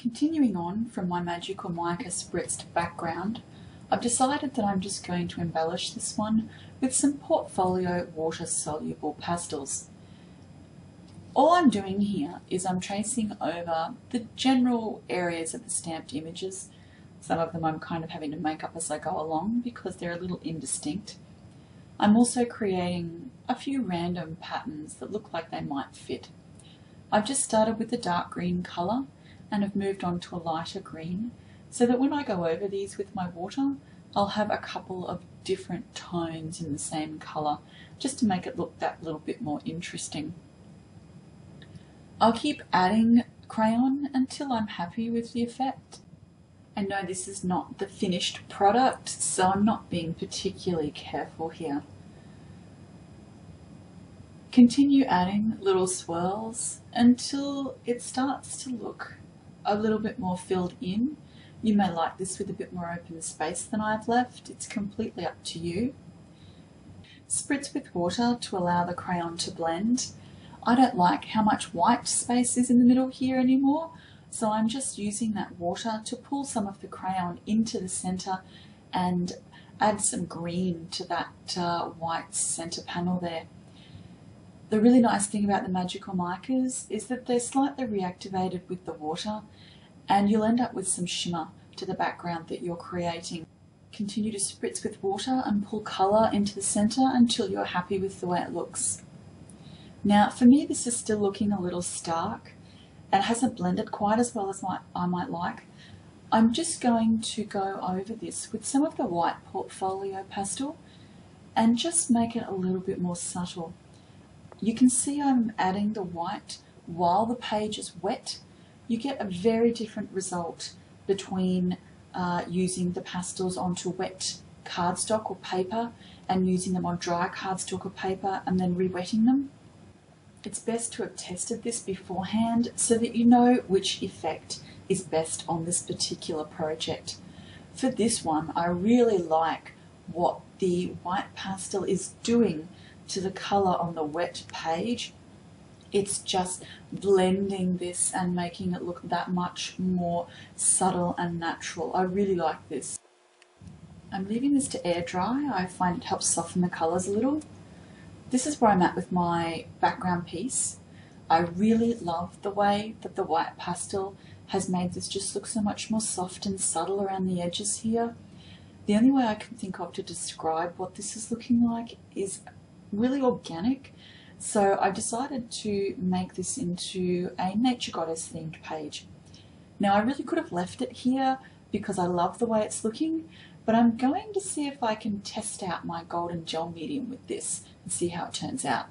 Continuing on from my magical mica spritzed background, I've decided that I'm just going to embellish this one with some portfolio water-soluble pastels. All I'm doing here is I'm tracing over the general areas of the stamped images. Some of them I'm kind of having to make up as I go along because they're a little indistinct. I'm also creating a few random patterns that look like they might fit. I've just started with the dark green colour and have moved on to a lighter green so that when I go over these with my water, I'll have a couple of different tones in the same colour just to make it look that little bit more interesting. I'll keep adding crayon until I'm happy with the effect. I know this is not the finished product, so I'm not being particularly careful here. Continue adding little swirls until it starts to look a little bit more filled in. You may like this with a bit more open space than I've left. It's completely up to you. Spritz with water to allow the crayon to blend. I don't like how much white space is in the middle here anymore, so I'm just using that water to pull some of the crayon into the centre and add some green to that white centre panel there. The really nice thing about the magical micas is that they're slightly reactivated with the water and you'll end up with some shimmer to the background that you're creating. Continue to spritz with water and pull colour into the centre until you're happy with the way it looks. Now for me this is still looking a little stark and hasn't blended quite as well as I might like. I'm just going to go over this with some of the white portfolio pastel and just make it a little bit more subtle. You can see I'm adding the white while the page is wet. You get a very different result between using the pastels onto wet cardstock or paper and using them on dry cardstock or paper and then re-wetting them. It's best to have tested this beforehand so that you know which effect is best on this particular project. For this one, I really like what the white pastel is doing to the colour on the wet page. It's just blending this and making it look that much more subtle and natural. I really like this. I'm leaving this to air dry. I find it helps soften the colours a little. This is where I'm at with my background piece. I really love the way that the white pastel has made this just look so much more soft and subtle around the edges here. The only way I can think of to describe what this is looking like is really organic. So I decided to make this into a nature goddess themed page. Now I really could have left it here because I love the way it's looking, but I'm going to see if I can test out my golden gel medium with this and see how it turns out.